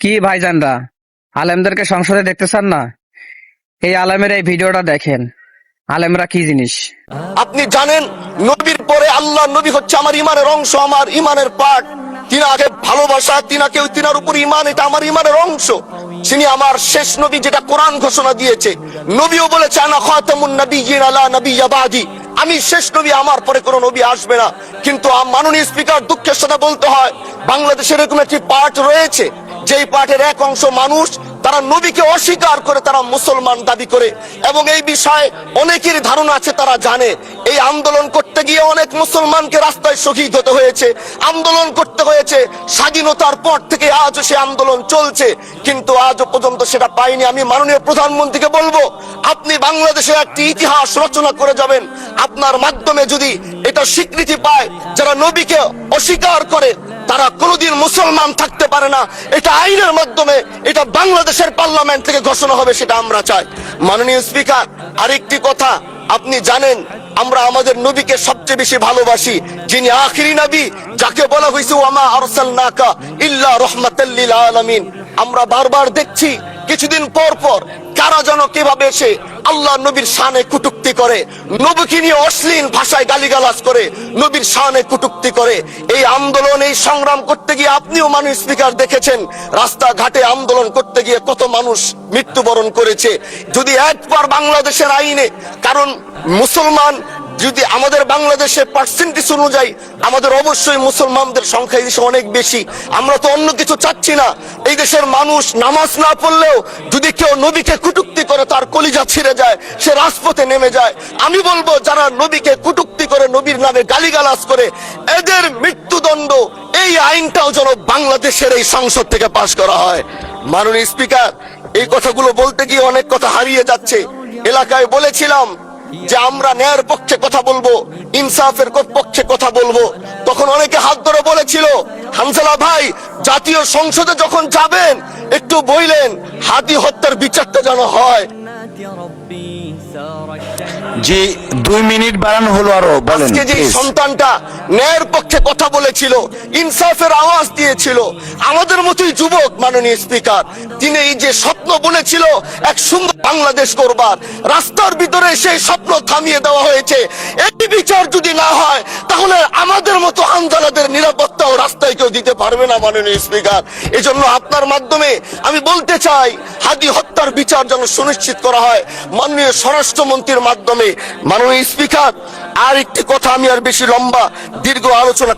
কি ভাইজানরা, আলেমদেরকে সংসদে দেখতে চান না? এই আলেমের এই ভিডিওটা দেখেন, আলেমরা কি জিনিস। আপনি জানেন নবীর পরে আল্লাহ নবী হচ্ছে আমার ইমানের অংশ, আমার ইমানের পার্ট। তিনাকে ভালোবাসা, তিনার উপর ইমান, এটা আমার ইমানের অংশ। তিনি আমার শেষ নবী, যেটা কোরআন ঘোষণা দিয়েছে। নবীও বলেছে আনা খাতামুন নাবিয়্যিন লা নাবিয়্যা বাদি, আমি শেষ নবী, আমার পরে কোনো নবী আসবে না। কিন্তু মাননীয় স্পিকার, দুঃখের সাথে বলতে হয়, বাংলাদেশের এরকম একটি পার্ট রয়েছে, যেই পার্টের এক অংশ মানুষ তারা নবীকে অস্বীকার করে, তারা মুসলমান দাবি করে। এবং এই বিষয়ে অনেকের ধারণা আছে, তারা জানে এই আন্দোলন করতে গিয়ে অনেক মুসলমানকে রাস্তায় শহীদ হতে হয়েছে, আন্দোলন করতে হয়েছে। স্বাধীনতার পর থেকে আজও সে আন্দোলন চলছে, কিন্তু আজও পর্যন্ত সেটা পাইনি। আমি মাননীয় প্রধানমন্ত্রীকে বলবো, আপনি বাংলাদেশের একটি ইতিহাস রচনা করে যাবেন। আপনার মাধ্যমে যদি এটা স্বীকৃতি পায়, যারা নবীকে অস্বীকার করে তারা কোনোদিন মুসলমান থাকতে পারে না, এটা আইনের মাধ্যমে, এটা বাংলাদেশের পার্লামেন্ট থেকে ঘোষণা হবে, সেটা আমরা চাই। মাননীয় স্পিকার, আরেকটি কথা, আপনি জানেন আমরা আমাদের নবীকে সবচেয়ে বেশি ভালোবাসি, যিনি আখিরি নবী, যাকে বলা হয়েছে ওয়ামা আরসালনাকা ইল্লা রাহমাতাল লিল আলামিন। আমরা বারবার দেখছি কিছুদিন পর পর কারা যেন কিভাবে এসে আল্লাহ নবীর শানে কটূক্তি করে, নবীকে নিয়ে অশ্লীল ভাষায় গালিগালাজ করে, নবীর শানে কটূক্তি করে। এই আন্দোলন, এই সংগ্রাম করতে গিয়ে আপনিও মাননীয় স্পিকার দেখেছেন, রাস্তাঘাটে আন্দোলন করতে গিয়ে কত মানুষ মৃত্যুবরণ করেছে। যদি একবার বাংলাদেশের আইনে, কারণ মুসলমান যদি আমাদের বাংলাদেশের পার্সেন্টেজ অনুযায়ী আমাদের অবশ্যই মুসলমানদের সংখ্যা এই দেশে অনেক বেশি। আমরা তো অন্য কিছু চাচ্ছি না। এই দেশের মানুষ নামাজ না পড়লেও যদি কেউ নবীকে কটূক্তি করে, তার কলিজা ছিঁড়ে যায়, সে রাজপথে নেমে যায়। আমি বলবো, যারা নবীকে কটূক্তি করে, নবীর নামে গালিগালাজ করে, এদের মৃত্যুদণ্ড, এই আইনটাও যেন বাংলাদেশের এই সংসদ থেকে পাশ করা হয়। মাননীয় স্পিকার, এই কথাগুলো বলতে গিয়ে অনেক কথা হারিয়ে যাচ্ছে। এলাকায় বলেছিলাম যে আমরা ন্যায়ের পক্ষে কথা বলবো, ইনসাফের পক্ষে কথা বলবো। তখন অনেকে হাত ধরে বলেছিল, হামজালা ভাই, জাতীয় সংসদে যখন যাবেন একটু বইলেন হাদি হত্যার বিচারটা যেন হয়। জি, 2 মিনিট বাড়ানো হলো, আরো বলেন। আজকে যে সন্তানটা ন্যায়ের পক্ষে কথা বলেছিল, ইনসাফের আওয়াজ দিয়েছিল, আমাদের মতোই যুবক, মাননীয় স্পিকার, তিনি এই যে স্বপ্ন বলেছিল এক সুন্দর বাংলাদেশ করবার, রাস্তার ভিতরে সেই স্বপ্ন থামিয়ে দেওয়া হয়েছে। এই বিচার যদি না হয়, তাহলে আমাদের মতো আন্দোলনের নিরাপত্তাও রাস্তায় কেউ দিতে পারবে না, মাননীয় স্পিকার। এজন্য আপনার মাধ্যমে আমি বলতে চাই, হাদি হত্যার বিচার যেন সুনিশ্চিত করা হয় মাননীয় স্বরাষ্ট্রমন্ত্রীর মাধ্যমে। মাননীয় স্পিকার, আর একটি কথা, আমি আর বেশি লম্বা দীর্ঘ আলোচনা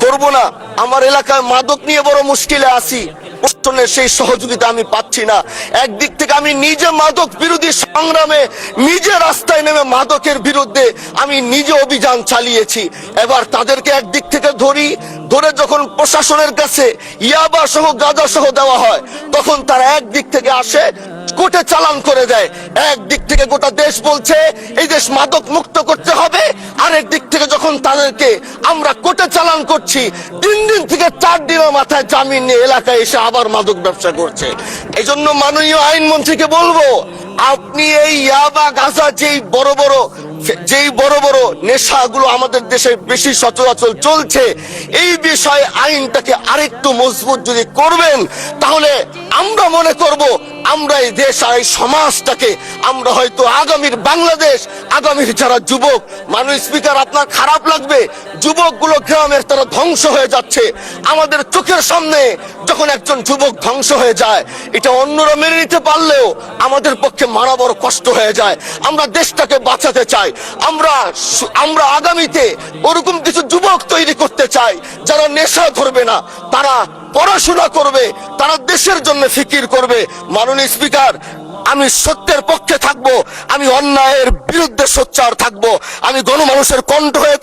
করব না। আমার এলাকায় মাদক নিয়ে বড় মুশকিলে আছি, প্রশাসনের সেই সহযোগিতা আমি পাচ্ছি না। একদিক থেকে আমি নিজে মাদক বিরোধী সংগ্রামে নিজে রাস্তায় নেমে মাদকের বিরুদ্ধে আমি নিজে অভিযান চালিয়েছি। এবার তাদেরকে একদিক থেকে ধরে যখন প্রশাসনের কাছে ইয়াবা সহ গাঁজা সহ দেওয়া হয়, তখন তারা একদিক থেকে আসে, কোর্টে চালান করে দেয়। একদিক থেকে গোটা দেশ বলছে এই দেশ মাদক মুক্ত করতে হবে, আর একদিক থেকে যখন তাদেরকে আমরা কোর্টে চালান করছি, 3 দিন থেকে 4 দিনের মাথায় জামিন নিয়ে এলাকায় এসে আবার মাদক ব্যবসা করছে। এই জন্য মাননীয় আইনমন্ত্রীকে বলবো, আপনি এই ইয়াবা গাঁজা যেই বড় বড় নেশাগুলো আমাদের দেশে বেশি সচরাচর চলছে, এই বিষয়ে আইনটাকে আরেকটু মজবুত যদি করবেন, তাহলে আমরা মনে করব আমরা এই দেশ আর এই সমাজটাকে আমরা হয়তো আগামীর বাংলাদেশ, আগামীর যারা যুবক, মাননীয় স্পিকার, আপনার খারাপ লাগবে, যুবকগুলো গ্রামের তারা ধ্বংস হয়ে যাচ্ছে। আমাদের চোখের সামনে যখন একজন যুবক ধ্বংস হয়ে যায়, এটা অন্যরা মেনে নিতে পারলেও আমাদের পক্ষে মারা বড় কষ্ট হয়ে যায়। আমরা দেশটাকে বাঁচাতে চাই, আমরা আগামীতে ওরকম কিছু যুবক তৈরি করতে চাই, যারা নেশা ধরবে না, তারা পড়াশোনা করবে, তারা দেশের জন্য ফিকির করবে। মাননীয় স্পিকার, আমি সত্যের পক্ষে থাকবো, আমি অন্যায়ের বিরুদ্ধে সোচ্চার থাকবো, আমি গণমানুষের কণ্ঠ হয়ে